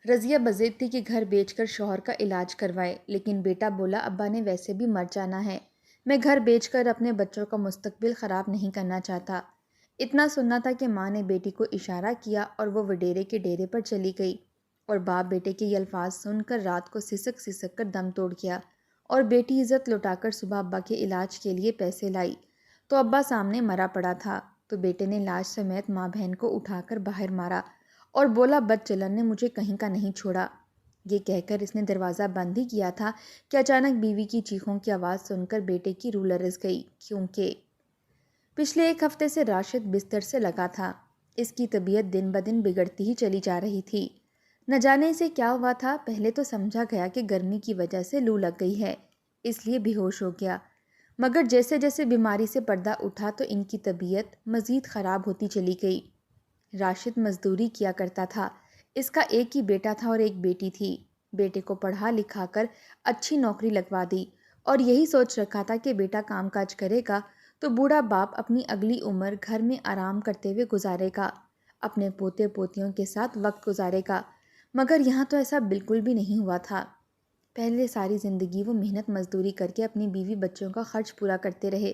رضیہ بضد تھی کہ گھر بیچ کر شوہر کا علاج کروائے، لیکن بیٹا بولا ابا نے ویسے بھی مر جانا ہے، میں گھر بیچ کر اپنے بچوں کا مستقبل خراب نہیں کرنا چاہتا۔ اتنا سننا تھا کہ ماں نے بیٹی کو اشارہ کیا اور وہ وڈیرے کے ڈیرے پر چلی گئی، اور باپ بیٹے کے یہ الفاظ سن کر رات کو سسک سسک کر دم توڑ گیا، اور بیٹی عزت لوٹا کر صبح ابا کے علاج کے لیے پیسے لائی تو ابا سامنے مرا پڑا تھا، تو بیٹے نے لاش سمیت ماں بہن کو اٹھا کر باہر مارا اور بولا بد چلن نے مجھے کہیں کا نہیں چھوڑا۔ یہ کہہ کر اس نے دروازہ بند ہی کیا تھا کہ اچانک بیوی کی چیخوں کی آواز سن کر بیٹے کی روح لرز گئی، کیونکہ پچھلے ایک ہفتے سے راشد بستر سے لگا تھا۔ اس کی طبیعت دن بدن بگڑتی ہی چلی جا رہی تھی۔ نہ جانے اسے کیا ہوا تھا، پہلے تو سمجھا گیا کہ گرمی کی وجہ سے لو لگ گئی ہے، اس لیے بے ہوش ہو گیا، مگر جیسے جیسے بیماری سے پردہ اٹھا تو ان کی طبیعت مزید خراب ہوتی چلی گئی۔ راشد مزدوری کیا کرتا تھا، اس کا ایک ہی بیٹا تھا اور ایک بیٹی تھی۔ بیٹے کو پڑھا لکھا کر اچھی نوکری لگوا دی اور یہی سوچ رکھا تھا کہ بیٹا کام کاج کرے گا تو بوڑھا باپ اپنی اگلی عمر گھر میں آرام کرتے ہوئے گزارے گا، اپنے پوتے پوتیوں کے ساتھ وقت گزارے گا، مگر یہاں تو ایسا بالکل بھی نہیں ہوا تھا۔ پہلے ساری زندگی وہ محنت مزدوری کر کے اپنی بیوی بچوں کا خرچ پورا کرتے رہے،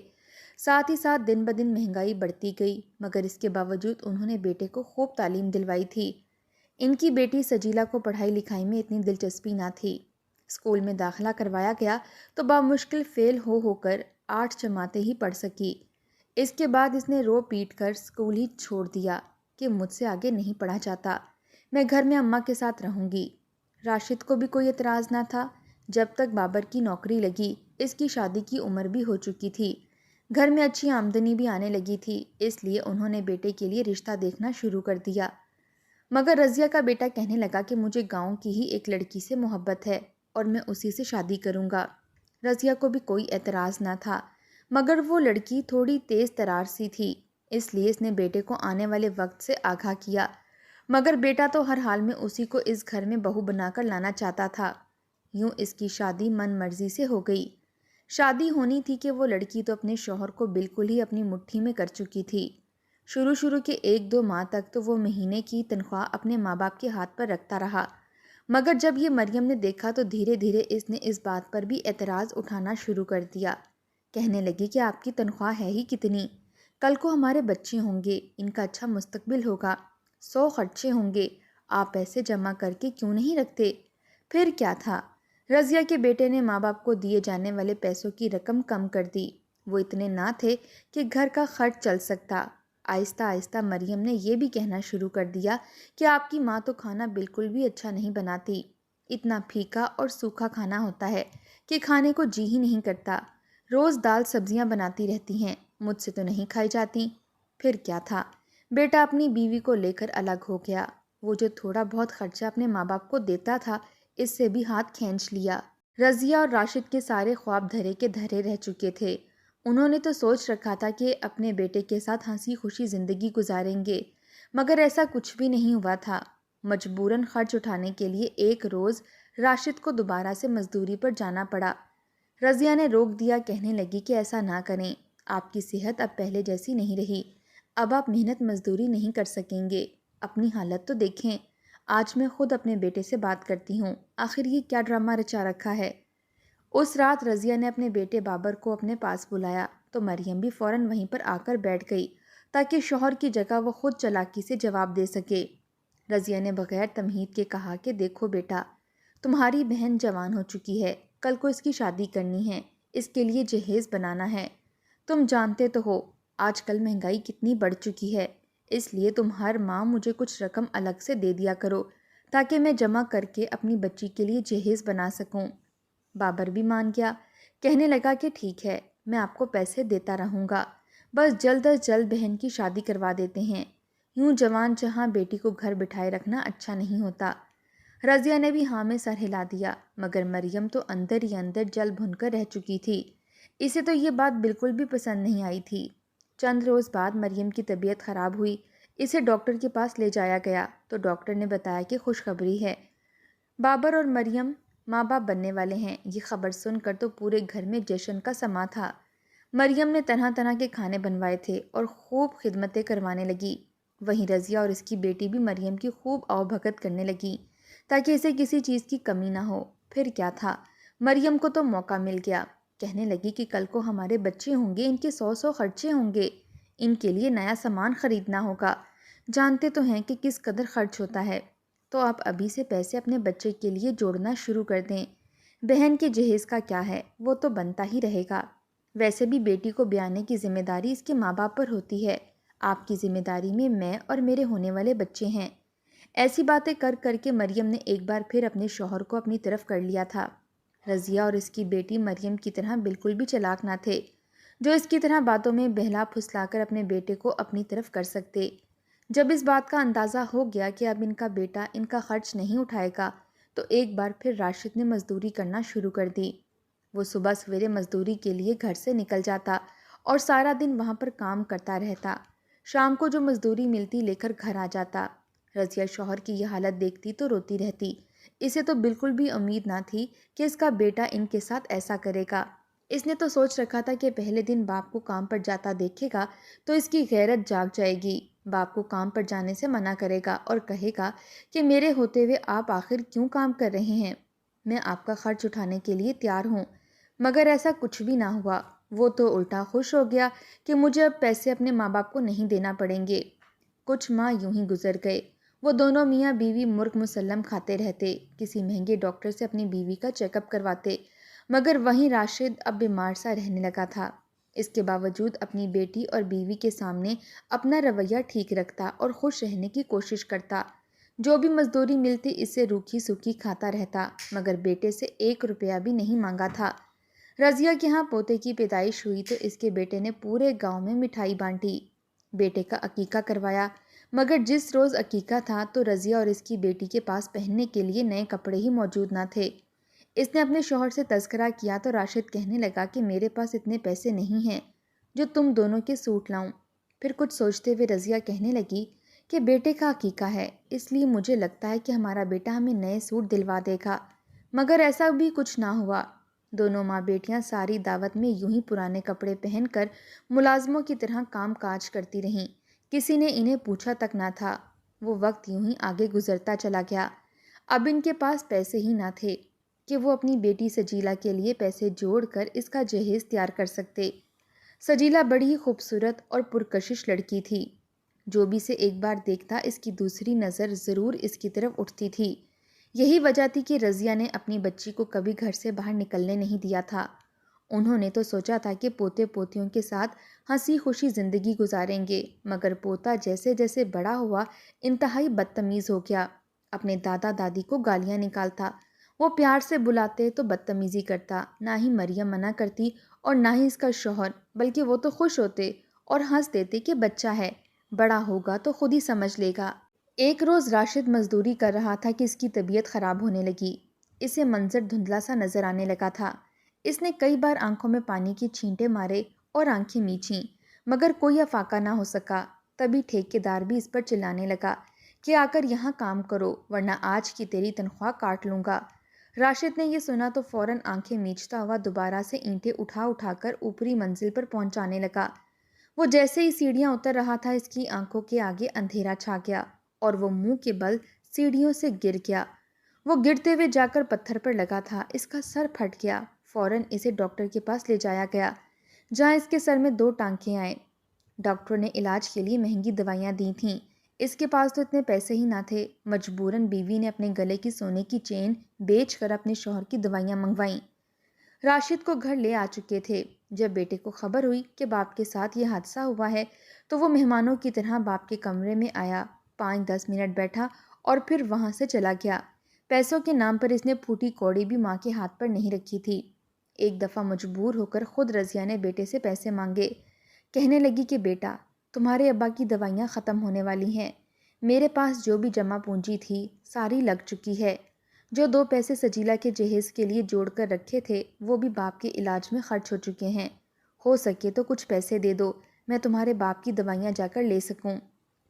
ساتھ ہی ساتھ دن بدن مہنگائی بڑھتی گئی، مگر اس کے باوجود انہوں نے بیٹے کو خوب تعلیم دلوائی تھی۔ ان کی بیٹی سجیلا کو پڑھائی لکھائی میں اتنی دلچسپی نہ تھی۔ اسکول میں داخلہ کروایا گیا تو بامشکل فیل ہو کر 8 جماعتیں ہی پڑھ سکی۔ اس کے بعد اس نے رو پیٹ کر اسکول ہی چھوڑ دیا کہ مجھ سے آگے نہیں پڑھا جاتا، میں گھر میں اماں کے ساتھ رہوں گی۔ راشد کو بھی کوئی اعتراض نہ تھا۔ جب تک بابر کی نوکری لگی، اس کی شادی کی عمر بھی ہو چکی تھی، گھر میں اچھی آمدنی بھی آنے لگی تھی، اس لیے انہوں نے بیٹے کے لیے رشتہ دیکھنا شروع کر دیا۔ مگر رضیہ کا بیٹا کہنے لگا کہ مجھے گاؤں کی ہی ایک لڑکی سے محبت ہے اور میں اسی سے شادی کروں گا۔ رضیہ کو بھی کوئی اعتراض نہ تھا، مگر وہ لڑکی تھوڑی تیز ترار سی تھی، اس لیے اس نے بیٹے کو آنے والے وقت سے آگاہ کیا، مگر بیٹا تو ہر حال میں اسی کو اس گھر میں بہو بنا کر لانا چاہتا تھا۔ یوں اس کی شادی من مرضی سے ہو گئی۔ شادی ہونی تھی کہ وہ لڑکی تو اپنے شوہر کو بالکل ہی اپنی مٹھی میں کر چکی تھی۔ شروع کے 1-2 ماہ تک تو وہ مہینے کی تنخواہ اپنے ماں باپ کے ہاتھ پر رکھتا رہا، مگر جب یہ مریم نے دیکھا تو دھیرے دھیرے اس نے اس بات پر بھی اعتراض اٹھانا شروع کر دیا۔ کہنے لگی کہ آپ کی تنخواہ ہے ہی کتنی، کل کو ہمارے بچے ہوں گے، ان کا اچھا مستقبل ہوگا، 100 خرچے ہوں گے، آپ پیسے جمع کر کے کیوں نہیں رکھتے؟ پھر کیا تھا، رضیہ کے بیٹے نے ماں باپ کو دیے جانے والے پیسوں کی رقم کم کر دی، وہ اتنے نہ تھے کہ گھر کا خرچ چل سکتا۔ آہستہ آہستہ مریم نے یہ بھی کہنا شروع کر دیا کہ آپ کی ماں تو کھانا بالکل بھی اچھا نہیں بناتی، اتنا پھیکا اور سوکھا کھانا ہوتا ہے کہ کھانے کو جی ہی نہیں کرتا، روز دال سبزیاں بناتی رہتی ہیں، مجھ سے تو نہیں کھائی جاتی۔ پھر کیا تھا، بیٹا اپنی بیوی کو لے کر الگ ہو گیا، وہ جو تھوڑا بہت خرچہ اپنے ماں باپ کو دیتا تھا اس سے بھی ہاتھ کھینچ لیا۔ رضیہ اور راشد کے سارے خواب دھرے کے دھرے رہ چکے تھے۔ انہوں نے تو سوچ رکھا تھا کہ اپنے بیٹے کے ساتھ ہنسی خوشی زندگی گزاریں گے، مگر ایسا کچھ بھی نہیں ہوا تھا۔ مجبوراً خرچ اٹھانے کے لیے ایک روز راشد کو دوبارہ سے مزدوری پر جانا پڑا۔ رضیہ نے روک دیا، کہنے لگی کہ ایسا نہ کریں، آپ کی صحت اب پہلے جیسی نہیں رہی، اب آپ محنت مزدوری نہیں کر سکیں گے، اپنی حالت تو دیکھیں، آج میں خود اپنے بیٹے سے بات کرتی ہوں، آخر یہ کیا ڈرامہ رچا رکھا ہے۔ اس رات رضیہ نے اپنے بیٹے بابر کو اپنے پاس بلایا تو مریم بھی فوراً وہیں پر آ کر بیٹھ گئی تاکہ شوہر کی جگہ وہ خود چالاکی سے جواب دے سکے۔ رضیہ نے بغیر تمہید کے کہا کہ دیکھو بیٹا، تمہاری بہن جوان ہو چکی ہے، کل کو اس کی شادی کرنی ہے، اس کے لیے جہیز بنانا ہے، تم جانتے تو ہو آج کل مہنگائی کتنی بڑھ چکی ہے، اس لیے تم ہر ماہ مجھے کچھ رقم الگ سے دے دیا کرو تاکہ میں جمع کر کے اپنی بچی کے لیے جہیز بنا سکوں۔ بابر بھی مان گیا، کہنے لگا کہ ٹھیک ہے، میں آپ کو پیسے دیتا رہوں گا، بس جلد از جلد بہن کی شادی کروا دیتے ہیں، یوں جوان جہاں بیٹی کو گھر بٹھائے رکھنا اچھا نہیں ہوتا۔ رضیہ نے بھی ہاں میں سر ہلا دیا، مگر مریم تو اندر ہی اندر جل بھن کر رہ چکی تھی، اسے تو یہ بات بالکل بھی پسند نہیں آئی تھی۔ چند روز بعد مریم کی طبیعت خراب ہوئی، اسے ڈاکٹر کے پاس لے جایا گیا تو ڈاکٹر نے بتایا کہ خوشخبری ہے، بابر اور مریم ماں باپ بننے والے ہیں۔ یہ خبر سن کر تو پورے گھر میں جشن کا سما تھا۔ مریم نے طرح طرح کے کھانے بنوائے تھے اور خوب خدمتیں کروانے لگی، وہیں رضیہ اور اس کی بیٹی بھی مریم کی خوب آؤ بھگت کرنے لگی۔ تاکہ اسے کسی چیز کی کمی نہ ہو۔ پھر کیا تھا، مریم کو تو موقع مل گیا۔ کہنے لگی کہ کل کو ہمارے بچے ہوں گے، ان کے 100 خرچے ہوں گے، ان کے لیے نیا سامان خریدنا ہوگا۔ جانتے تو ہیں کہ کس قدر خرچ ہوتا ہے، تو آپ ابھی سے پیسے اپنے بچے کے لیے جوڑنا شروع کر دیں۔ بہن کے جہیز کا کیا ہے، وہ تو بنتا ہی رہے گا۔ ویسے بھی بیٹی کو بیانے کی ذمہ داری اس کے ماں باپ پر ہوتی ہے۔ آپ کی ذمہ داری میں اور میرے ہونے والے بچے ہیں۔ ایسی باتیں کر کر کے مریم نے ایک بار پھر اپنے شوہر کو اپنی طرف کر لیا تھا۔ رضیہ اور اس کی بیٹی مریم کی طرح بالکل بھی چالاک نہ تھے، جو اس کی طرح باتوں میں بہلا پھسلا کر اپنے بیٹے کو اپنی طرف کر سکتے۔ جب اس بات کا اندازہ ہو گیا کہ اب ان کا بیٹا ان کا خرچ نہیں اٹھائے گا، تو ایک بار پھر راشد نے مزدوری کرنا شروع کر دی۔ وہ صبح سویرے مزدوری کے لیے گھر سے نکل جاتا اور سارا دن وہاں پر کام کرتا رہتا۔ شام کو جو مزدوری ملتی لے کر گھر آ جاتا۔ رضیہ شوہر کی یہ حالت دیکھتی تو روتی رہتی۔ اسے تو بالکل بھی امید نہ تھی کہ اس کا بیٹا ان کے ساتھ ایسا کرے گا۔ اس نے تو سوچ رکھا تھا کہ پہلے دن باپ کو کام پر جاتا دیکھے گا تو اس کی غیرت جاگ جائے گی، باپ کو کام پر جانے سے منع کرے گا اور کہے گا کہ میرے ہوتے ہوئے آپ آخر کیوں کام کر رہے ہیں، میں آپ کا خرچ اٹھانے کے لیے تیار ہوں۔ مگر ایسا کچھ بھی نہ ہوا۔ وہ تو الٹا خوش ہو گیا کہ مجھے اب پیسے اپنے ماں باپ کو نہیں دینا پڑیں گے۔ کچھ ماہ یوں ہی گزر گئے۔ وہ دونوں میاں بیوی مرغ مسلم کھاتے رہتے، کسی مہنگے ڈاکٹر سے اپنی بیوی کا چیک اپ کرواتے، مگر وہیں راشد اب بیمار سا رہنے لگا تھا۔ اس کے باوجود اپنی بیٹی اور بیوی کے سامنے اپنا رویہ ٹھیک رکھتا اور خوش رہنے کی کوشش کرتا۔ جو بھی مزدوری ملتی اس سے روکھی سوکھی کھاتا رہتا، مگر بیٹے سے 1 روپیہ بھی نہیں مانگا تھا۔ رضیہ کے ہاں پوتے کی پیدائش ہوئی تو اس کے بیٹے نے پورے گاؤں میں مٹھائی بانٹی، بیٹے کا عقیقہ کروایا، مگر جس روز عقیقہ تھا تو رضیہ اور اس کی بیٹی کے پاس پہننے کے لیے نئے کپڑے ہی موجود نہ تھے۔ اس نے اپنے شوہر سے تذکرہ کیا تو راشد کہنے لگا کہ میرے پاس اتنے پیسے نہیں ہیں جو تم دونوں کے سوٹ لاؤں۔ پھر کچھ سوچتے ہوئے رضیہ کہنے لگی کہ بیٹے کا عقیقہ ہے، اس لیے مجھے لگتا ہے کہ ہمارا بیٹا ہمیں نئے سوٹ دلوا دے گا، مگر ایسا بھی کچھ نہ ہوا۔ دونوں ماں بیٹیاں ساری دعوت میں یوں ہی پرانے کپڑے پہن کر ملازموں کی طرح کام کاج کرتی رہیں، کسی نے انہیں پوچھا تک نہ تھا۔ وہ وقت یوں ہی آگے گزرتا چلا گیا۔ اب ان کے پاس پیسے ہی نہ تھے کہ وہ اپنی بیٹی سجیلا کے لیے پیسے جوڑ کر اس کا جہیز تیار کر سکتے۔ سجیلا بڑی ہی خوبصورت اور پرکشش لڑکی تھی۔ جو بھی اسے ایک بار دیکھتا اس کی دوسری نظر ضرور اس کی طرف اٹھتی تھی۔ یہی وجہ تھی کہ رضیہ نے اپنی بچی کو کبھی گھر سے باہر نکلنے نہیں دیا تھا۔ انہوں نے تو سوچا تھا کہ پوتے پوتیوں کے ساتھ ہنسی خوشی زندگی گزاریں گے، مگر پوتا جیسے جیسے بڑا ہوا انتہائی بدتمیز ہو گیا، اپنے دادا دادی کو گالیاں نکالتا، وہ پیار سے بلاتے تو بدتمیزی کرتا، نہ ہی مریم منع کرتی اور نہ ہی اس کا شوہر، بلکہ وہ تو خوش ہوتے اور ہنس دیتے کہ بچہ ہے، بڑا ہوگا تو خود ہی سمجھ لے گا۔ ایک روز راشد مزدوری کر رہا تھا کہ اس کی طبیعت خراب ہونے لگی۔ اسے منظر دھندلا سا نظر آنے لگا تھا۔ اس نے کئی بار آنکھوں میں پانی کی چھینٹے مارے اور آنکھیں میچیں، مگر کوئی افاقہ نہ ہو سکا۔ تبھی ٹھیکیدار بھی اس پر چلانے لگا کہ آ کر یہاں کام کرو ورنہ آج کی تیری تنخواہ کاٹ لوں گا۔ راشد نے یہ سنا تو فوراً آنکھیں میچتا ہوا دوبارہ سے اینٹیں اٹھا اٹھا کر اوپری منزل پر پہنچانے لگا۔ وہ جیسے ہی سیڑھیاں اتر رہا تھا اس کی آنکھوں کے آگے اندھیرا چھا گیا اور وہ منہ کے بل سیڑھیوں سے گر گیا۔ وہ گرتے ہوئے جا کر پتھر پر لگا تھا، اس کا سر پھٹ گیا۔ فوراً اسے ڈاکٹر کے پاس لے جایا گیا، جہاں اس کے سر میں 2 ٹانکے آئے۔ ڈاکٹر نے علاج کے لیے مہنگی دوائیاں دی تھیں، اس کے پاس تو اتنے پیسے ہی نہ تھے۔ مجبوراً بیوی نے اپنے گلے کی سونے کی چین بیچ کر اپنے شوہر کی دوائیاں منگوائیں۔ راشد کو گھر لے آ چکے تھے۔ جب بیٹے کو خبر ہوئی کہ باپ کے ساتھ یہ حادثہ ہوا ہے تو وہ مہمانوں کی طرح باپ کے کمرے میں آیا، 5-10 منٹ بیٹھا اور پھر وہاں سے چلا گیا۔ پیسوں کے نام پر اس نے پھوٹی کوڑی بھی ماں کے ہاتھ پر نہیں رکھی تھی۔ ایک دفعہ مجبور ہو کر خود رضیہ نے بیٹے سے پیسے مانگے، کہنے لگی کہ بیٹا تمہارے ابا کی دوائیاں ختم ہونے والی ہیں، میرے پاس جو بھی جمع پونجی تھی ساری لگ چکی ہے، جو 2 پیسے سجیلا کے جہیز کے لیے جوڑ کر رکھے تھے وہ بھی باپ کے علاج میں خرچ ہو چکے ہیں، ہو سکے تو کچھ پیسے دے دو، میں تمہارے باپ کی دوائیاں جا کر لے سکوں۔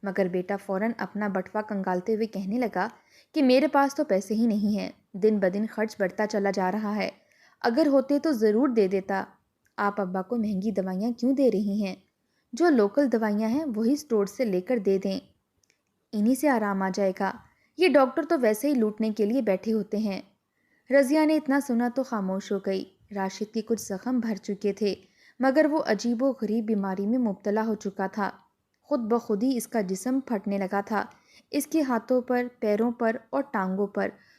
مگر بیٹا فوراً اپنا بٹوا کنگالتے ہوئے کہنے لگا کہ میرے پاس تو پیسے ہی نہیں ہیں، دن بدن خرچ بڑھتا چلا جا رہا ہے، اگر ہوتے تو ضرور دے دیتا، آپ ابا کو مہنگی دوائیاں کیوں دے رہی ہیں؟ جو لوکل دوائیاں ہیں وہی اسٹور سے لے کر دے دیں، انہی سے آرام آ جائے گا۔ یہ ڈاکٹر تو ویسے ہی لوٹنے کے لیے بیٹھے ہوتے ہیں۔ رضیہ نے اتنا سنا تو خاموش ہو گئی۔ راشد کے کچھ زخم بھر چکے تھے، مگر وہ عجیب و غریب بیماری میں مبتلا ہو چکا تھا۔ خود بخود ہی اس کا جسم پھٹنے لگا تھا۔ اس کے ہاتھوں پر، پیروں پر اور ٹانگوں پر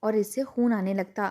اور اس سے خون آنے لگتا۔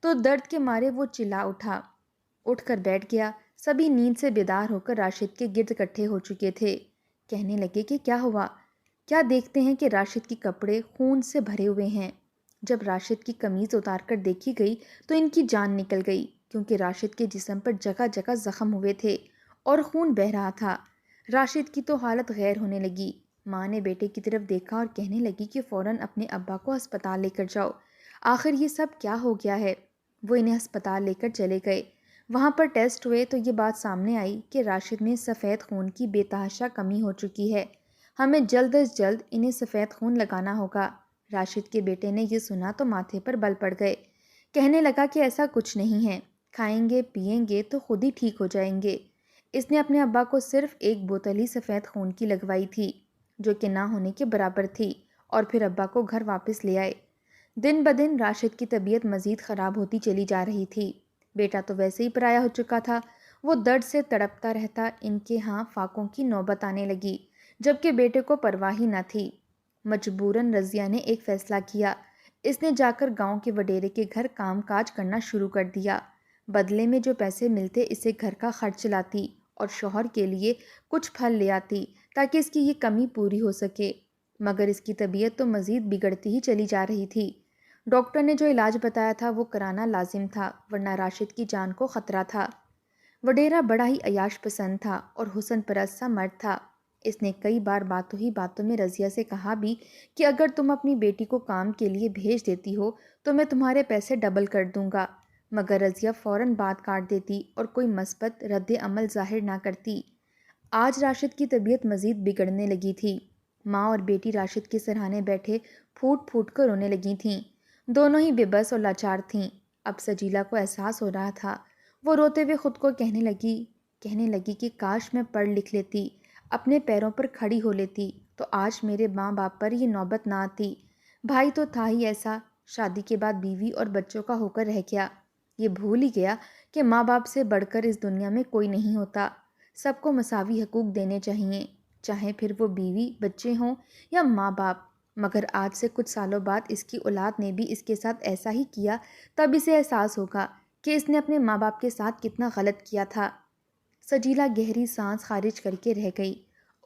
تو درد کے مارے وہ چلا اٹھا، اٹھ کر بیٹھ گیا۔ سبھی نیند سے بیدار ہو کر راشد کے گرد اکٹھے ہو چکے تھے۔ کہنے لگے کہ کیا ہوا؟ کیا دیکھتے ہیں کہ راشد کے کپڑے خون سے بھرے ہوئے ہیں۔ جب راشد کی قمیض اتار کر دیکھی گئی تو ان کی جان نکل گئی، کیونکہ راشد کے جسم پر جگہ جگہ زخم ہوئے تھے اور خون بہہ رہا تھا۔ راشد کی تو حالت غیر ہونے لگی۔ ماں نے بیٹے کی طرف دیکھا اور کہنے لگی کہ فوراً اپنے ابا کو ہسپتال لے کر جاؤ۔ آخر یہ سب کیا ہو گیا ہے؟ وہ انہیں ہسپتال لے کر چلے گئے۔ وہاں پر ٹیسٹ ہوئے تو یہ بات سامنے آئی کہ راشد میں سفید خون کی بے تحاشا کمی ہو چکی ہے۔ ہمیں جلد از جلد انہیں سفید خون لگانا ہوگا۔ راشد کے بیٹے نے یہ سنا تو ماتھے پر بل پڑ گئے۔ کہنے لگا کہ ایسا کچھ نہیں ہے، کھائیں گے پئیں گے تو خود ہی ٹھیک ہو جائیں گے۔ اس نے اپنے ابا کو صرف ایک بوتل ہی سفید خون کی لگوائی تھی، جو کہ نہ ہونے کے برابر تھی، اور پھر ابا کو گھر واپس لے آئے۔ دن بدن راشد کی طبیعت مزید خراب ہوتی چلی جا رہی تھی۔ بیٹا تو ویسے ہی پرایا ہو چکا تھا، وہ درد سے تڑپتا رہتا۔ ان کے ہاں فاقوں کی نوبت آنے لگی، جبکہ بیٹے کو پرواہ ہی نہ تھی۔ مجبوراً رضیہ نے ایک فیصلہ کیا۔ اس نے جا کر گاؤں کے وڈیرے کے گھر کام کاج کرنا شروع کر دیا۔ بدلے میں جو پیسے ملتے اسے گھر کا خرچ چلاتی اور شوہر کے لیے کچھ پھل لے آتی تاکہ اس کی یہ کمی پوری ہو سکے۔ مگر اس کی طبیعت تو مزید بگڑتی ہی چلی جا رہی تھی۔ ڈاکٹر نے جو علاج بتایا تھا وہ کرانا لازم تھا، ورنہ راشد کی جان کو خطرہ تھا۔ وڈیرا بڑا ہی عیاش پسند تھا اور حسن پرست سا مرد تھا۔ اس نے کئی بار باتوں ہی باتوں میں رضیہ سے کہا بھی کہ اگر تم اپنی بیٹی کو کام کے لیے بھیج دیتی ہو تو میں تمہارے پیسے ڈبل کر دوں گا، مگر رضیہ فوراً بات کاٹ دیتی اور کوئی مثبت رد عمل ظاہر نہ کرتی۔ آج راشد کی طبیعت مزید بگڑنے لگی تھی۔ ماں اور بیٹی راشد کے سرہانے بیٹھے پھوٹ پھوٹ کر رونے لگی تھیں۔ دونوں ہی بے بس اور لاچار تھیں۔ اب سجیلا کو احساس ہو رہا تھا۔ وہ روتے ہوئے خود کو کہنے لگی کہ کاش میں پڑھ لکھ لیتی، اپنے پیروں پر کھڑی ہو لیتی تو آج میرے ماں باپ پر یہ نوبت نہ آتی۔ بھائی تو تھا ہی ایسا، شادی کے بعد بیوی اور بچوں کا ہو کر رہ گیا۔ یہ بھول ہی گیا کہ ماں باپ سے بڑھ کر اس دنیا میں کوئی نہیں ہوتا۔ سب کو مساوی حقوق دینے چاہیے، چاہے پھر وہ بیوی بچے ہوں یا ماں باپ۔ مگر آج سے کچھ سالوں بعد اس کی اولاد نے بھی اس کے ساتھ ایسا ہی کیا، تب اسے احساس ہوگا کہ اس نے اپنے ماں باپ کے ساتھ کتنا غلط کیا تھا۔ سجیلا گہری سانس خارج کر کے رہ گئی۔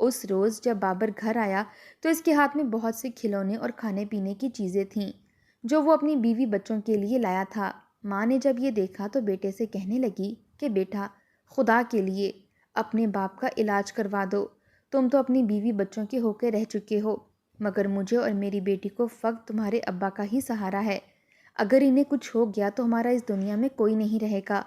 اس روز جب بابر گھر آیا تو اس کے ہاتھ میں بہت سے کھلونے اور کھانے پینے کی چیزیں تھیں جو وہ اپنی بیوی بچوں کے لیے لایا تھا۔ ماں نے جب یہ دیکھا تو بیٹے سے کہنے لگی کہ بیٹا، خدا کے لیے اپنے باپ کا علاج کروا دو۔ تم تو اپنی بیوی بچوں کے ہو کے رہ چکے ہو، مگر مجھے اور میری بیٹی کو فقط تمہارے ابا کا ہی سہارا ہے۔ اگر انہیں کچھ ہو گیا تو ہمارا اس دنیا میں کوئی نہیں رہے گا۔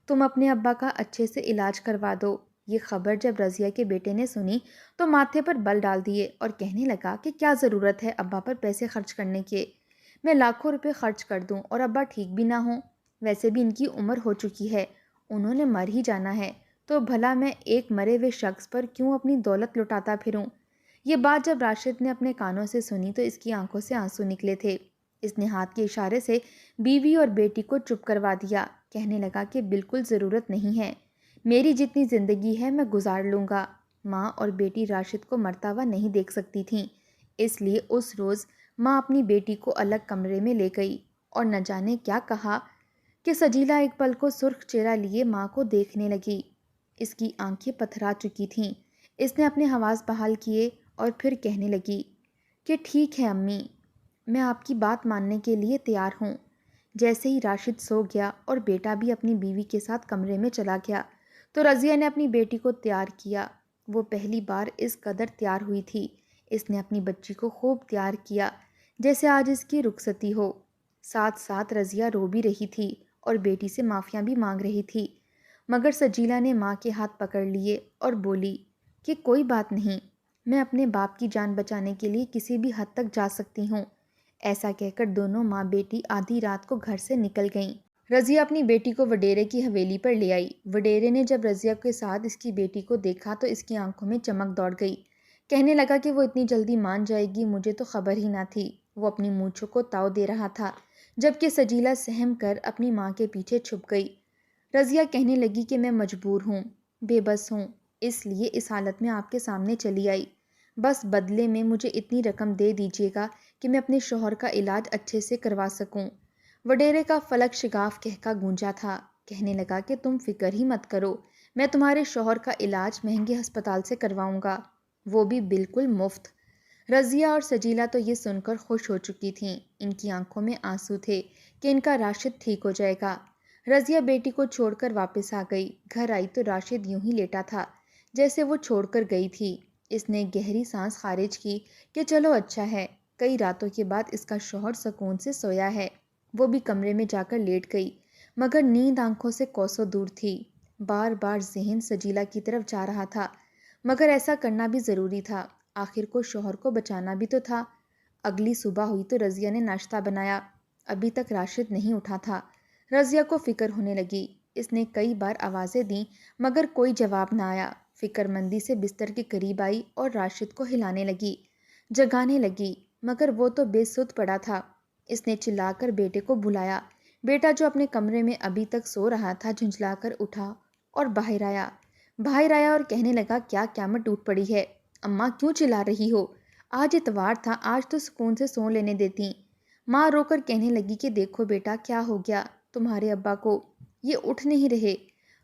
تم اپنے ابا کا اچھے سے علاج کروا دو۔ یہ خبر جب رضیہ کے بیٹے نے سنی تو ماتھے پر بل ڈال دیے اور کہنے لگا کہ کیا ضرورت ہے ابا پر پیسے خرچ کرنے کے؟ میں لاکھوں روپے خرچ کر دوں اور ابا ٹھیک بھی نہ ہوں، ویسے بھی ان کی عمر ہو چکی ہے، انہوں نے مر ہی جانا ہے، تو بھلا میں ایک مرے ہوئے شخص پر کیوں اپنی دولت لٹاتا پھروں؟ یہ بات جب راشد نے اپنے کانوں سے سنی تو اس کی آنکھوں سے آنسو نکلے تھے۔ اس نے ہاتھ کے اشارے سے بیوی اور بیٹی کو چپ کروا دیا۔ کہنے لگا کہ بالکل ضرورت نہیں ہے، میری جتنی زندگی ہے میں گزار لوں گا۔ ماں اور بیٹی راشد کو مرتا ہوا نہیں دیکھ سکتی تھیں، اس لیے اس روز ماں اپنی بیٹی کو الگ کمرے میں لے گئی اور نہ جانے کیا کہا کہ سجیلا ایک پل کو سرخ چہرہ لیے ماں کو دیکھنے لگی۔ اس کی آنکھیں پتھرا چکی تھیں۔ اس نے اپنے حواس بحال کیے اور پھر کہنے لگی کہ ٹھیک ہے امی، میں آپ کی بات ماننے کے لیے تیار ہوں۔ جیسے ہی راشد سو گیا اور بیٹا بھی اپنی بیوی کے ساتھ کمرے میں چلا گیا تو رضیہ نے اپنی بیٹی کو تیار کیا۔ وہ پہلی بار اس قدر تیار ہوئی تھی۔ اس نے اپنی بچی کو خوب تیار کیا جیسے آج اس کی رخصتی ہو۔ ساتھ ساتھ رضیہ رو بھی رہی تھی اور بیٹی سے معافیاں بھی مانگ رہی تھی، مگر سجیلا نے ماں کے ہاتھ پکڑ لیے اور بولی کہ کوئی بات نہیں، میں اپنے باپ کی جان بچانے کے لیے کسی بھی حد تک جا سکتی ہوں۔ ایسا کہہ کر دونوں ماں بیٹی آدھی رات کو گھر سے نکل گئیں۔ رضیہ اپنی بیٹی کو وڈیرے کی حویلی پر لے آئی۔ وڈیرے نے جب رضیہ کے ساتھ اس کی بیٹی کو دیکھا تو اس کی آنکھوں میں چمک دوڑ گئی۔ کہنے لگا کہ وہ اتنی جلدی مان جائے گی، مجھے تو خبر ہی نہ تھی۔ وہ اپنی مونچھوں کو تاؤ دے رہا تھا جبکہ سجیلا سہم کر اپنی ماں کے پیچھے چھپ گئی۔ رضیہ کہنے لگی کہ میں مجبور ہوں، بے بس ہوں، اس لیے اس حالت میں آپ کے سامنے چلی آئی۔ بس بدلے میں مجھے اتنی رقم دے دیجیے گا کہ میں اپنے شوہر کا علاج اچھے سے کروا سکوں۔ وڈیرے کا فلک شگاف کہکا گونجا تھا۔ کہنے لگا کہ تم فکر ہی مت کرو، میں تمہارے شوہر کا علاج مہنگے ہسپتال سے کرواؤں گا، وہ بھی بالکل مفت۔ رضیہ اور سجیلا تو یہ سن کر خوش ہو چکی تھیں۔ ان کی آنکھوں میں آنسو تھے کہ ان کا راشد ٹھیک ہو جائے گا۔ رضیہ بیٹی کو چھوڑ کر واپس آ گئی۔ گھر آئی تو راشد یوں ہی لیٹا تھا جیسے وہ چھوڑ کر گئی تھی۔ اس نے گہری سانس خارج کی کہ چلو اچھا ہے، کئی راتوں کے بعد اس کا شوہر سکون سے سویا ہے۔ وہ بھی کمرے میں جا کر لیٹ گئی، مگر نیند آنکھوں سے کوسوں دور تھی۔ بار بار ذہن سجیلا کی طرف جا رہا تھا، مگر ایسا کرنا بھی ضروری تھا، آخر کو شوہر کو بچانا بھی تو تھا۔ اگلی صبح ہوئی تو رضیہ نے ناشتہ بنایا۔ ابھی تک راشد نہیں اٹھا تھا۔ رضیہ کو فکر ہونے لگی۔ اس نے کئی بار آوازیں دیں مگر کوئی جواب نہ آیا۔ فکر مندی سے بستر کے قریب آئی اور راشد کو ہلانے لگی، جگانے لگی، مگر وہ تو بے سدھ پڑا تھا۔ اس نے چلا کر بیٹے کو بلایا۔ بیٹا جو اپنے کمرے میں ابھی تک سو رہا تھا جھنجھلا کر اٹھا اور باہر آیا اور کہنے لگا کیا قیامت ٹوٹ پڑی ہے، اماں کیوں چلا رہی ہو؟ آج اتوار تھا، آج تو سکون سے سو لینے دیتی۔ ماں رو کر کہنے لگی کہ دیکھو بیٹا کیا ہو گیا تمہارے ابا کو، یہ اٹھ نہیں رہے۔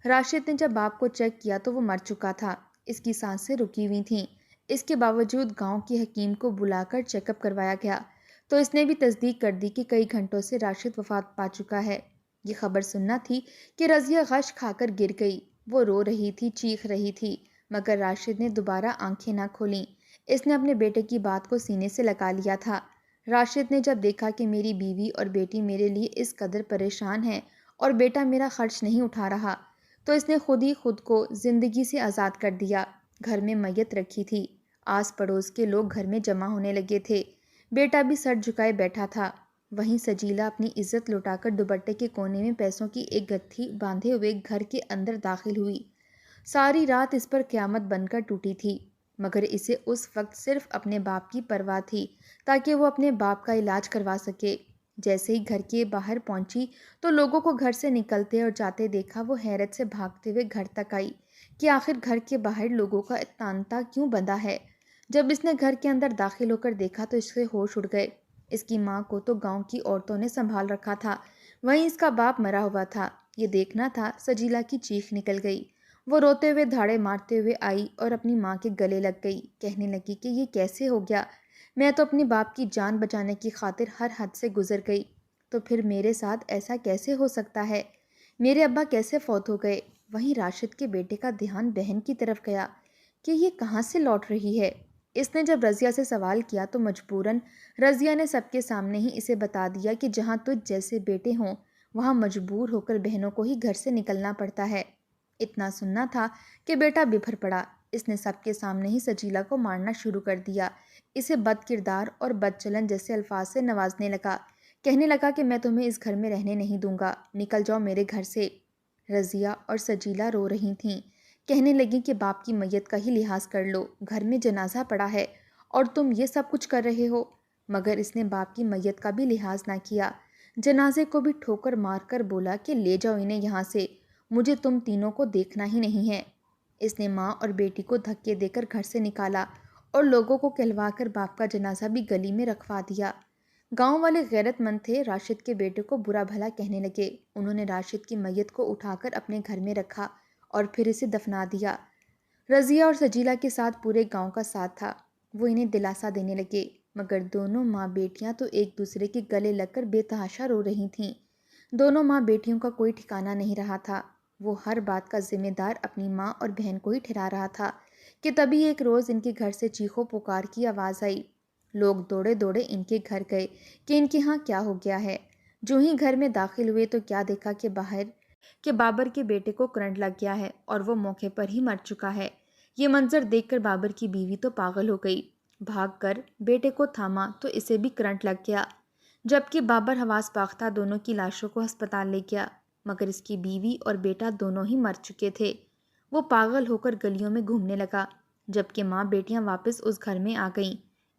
راشد نے جب باپ کو چیک کیا تو وہ مر چکا تھا، اس کی سانسیں رکی ہوئی تھیں۔ اس کے باوجود گاؤں کے حکیم کو بلا کر چیک اپ کروایا گیا تو اس نے بھی تصدیق کر دی کہ کئی گھنٹوں سے راشد وفات پا چکا ہے۔ یہ خبر سننا تھی کہ رضیہ غش کھا کر گر گئی۔ وہ رو رہی تھی، چیخ رہی تھی، مگر راشد نے دوبارہ آنکھیں نہ کھولیں۔ اس نے اپنے بیٹے کی بات کو سینے سے لگا لیا تھا۔ راشد نے جب دیکھا کہ میری بیوی اور بیٹی میرے لیے اس قدر پریشان ہیں اور بیٹا میرا خرچ نہیں اٹھا رہا، تو اس نے خود ہی خود کو زندگی سے آزاد کر دیا۔ گھر میں میت رکھی تھی، آس پڑوس کے لوگ گھر میں جمع ہونے لگے تھے۔ بیٹا بھی سر جھکائے بیٹھا تھا۔ وہیں سجیلا اپنی عزت لٹا کر دوپٹے کے کونے میں پیسوں کی ایک گتھی باندھے ہوئے گھر کے اندر داخل ہوئی۔ ساری رات اس پر قیامت بن کر ٹوٹی تھی، مگر اسے اس وقت صرف اپنے باپ کی پرواہ تھی تاکہ وہ اپنے باپ کا علاج کروا سکے۔ جیسے ہی گھر کے باہر پہنچی تو لوگوں کو گھر سے نکلتے اور جاتے دیکھا، وہ حیرت سے بھاگتے ہوئے گھر تک آئی کہ آخر گھر کے باہر لوگوں کا تانتا کیوں بندھا ہے۔ جب اس نے گھر کے اندر داخل ہو کر دیکھا تو اس کے ہوش اڑ گئے۔ اس کی ماں کو تو گاؤں کی عورتوں نے سنبھال رکھا تھا، وہیں اس کا باپ مرا ہوا تھا۔ یہ دیکھنا تھا، سجیلا کی چیخ نکل گئی۔ وہ روتے ہوئے دھاڑے مارتے ہوئے آئی اور اپنی ماں کے گلے لگ گئی، کہنے لگی کہ یہ کیسے ہو گیا؟ میں تو اپنے باپ کی جان بچانے کی خاطر ہر حد سے گزر گئی، تو پھر میرے ساتھ ایسا کیسے ہو سکتا ہے؟ میرے ابا کیسے فوت ہو گئے؟ وہیں راشد کے بیٹے کا دھیان بہن کی طرف گیا کہ یہ کہاں سے لوٹ رہی ہے۔ اس نے جب رضیہ سے سوال کیا تو مجبوراً رضیہ نے سب کے سامنے ہی اسے بتا دیا کہ جہاں تجھ جیسے بیٹے ہوں وہاں مجبور ہو کر بہنوں کو ہی گھر سے نکلنا پڑتا ہے۔ اتنا سننا تھا کہ بیٹا ببھر پڑا۔ اس نے سب کے سامنے ہی سجیلا کو مارنا شروع کر دیا، اسے بد کردار اور بد چلن جیسے الفاظ سے نوازنے لگا، کہنے لگا کہ میں تمہیں اس گھر میں رہنے نہیں دوں گا، نکل جاؤ میرے گھر سے۔ رضیہ اور سجیلا رو رہی تھیں، کہنے لگی کہ باپ کی میت کا ہی لحاظ کر لو، گھر میں جنازہ پڑا ہے اور تم یہ سب کچھ کر رہے ہو۔ مگر اس نے باپ کی میت کا بھی لحاظ نہ کیا، جنازے کو بھی ٹھوکر مار کر بولا کہ لے جاؤ انہیں یہاں سے، مجھے تم تینوں کو دیکھنا ہی نہیں ہے۔ اس نے ماں اور بیٹی کو دھکے دے کر گھر سے نکالا اور لوگوں کو کہلوا کر باپ کا جنازہ بھی گلی میں رکھوا دیا۔ گاؤں والے غیرت مند تھے، راشد کے بیٹے کو برا بھلا کہنے لگے۔ انہوں نے راشد کی میت کو اٹھا کر اپنے گھر میں رکھا اور پھر اسے دفنا دیا۔ رضیہ اور سجیلا کے ساتھ پورے گاؤں کا ساتھ تھا، وہ انہیں دلاسا دینے لگے، مگر دونوں ماں بیٹیاں تو ایک دوسرے کے گلے لگ کر بے تحاشا رو رہی تھیں۔ دونوں ماں بیٹیوں کا کوئی ٹھکانہ نہیں رہا تھا، وہ ہر بات کا ذمہ دار اپنی ماں اور بہن کو ہی ٹھہرا رہا تھا کہ تبھی ایک روز ان کے گھر سے چیخو پکار کی آواز آئی۔ لوگ دوڑے دوڑے ان کے گھر گئے کہ ان کے ہاں کیا ہو گیا ہے۔ جو ہی گھر میں داخل ہوئے تو کیا دیکھا کہ بابر کے بیٹے کو کرنٹ لگ گیا ہے اور وہ موقع پر ہی مر چکا ہے۔ یہ منظر دیکھ کر بابر کی بیوی تو پاگل ہو گئی، بھاگ کر بیٹے کو تھاما تو اسے بھی کرنٹ لگ گیا۔ جبکہ بابر حواس باختہ دونوں کی لاشوں کو ہسپتال لے گیا، مگر اس کی بیوی اور بیٹا دونوں ہی مر چکے تھے۔ وہ پاگل ہو کر گلیوں میں گھومنے لگا، جبکہ ماں بیٹیاں واپس اس گھر میں آ گئیں۔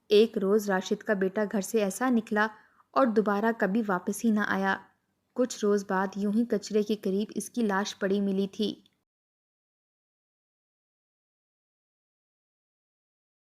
ایک روز راشد کا بیٹا گھر سے ایسا نکلا اور دوبارہ کبھی واپس ہی نہ آیا۔ کچھ روز بعد یوں ہی کچرے کے قریب اس کی لاش پڑی ملی تھی۔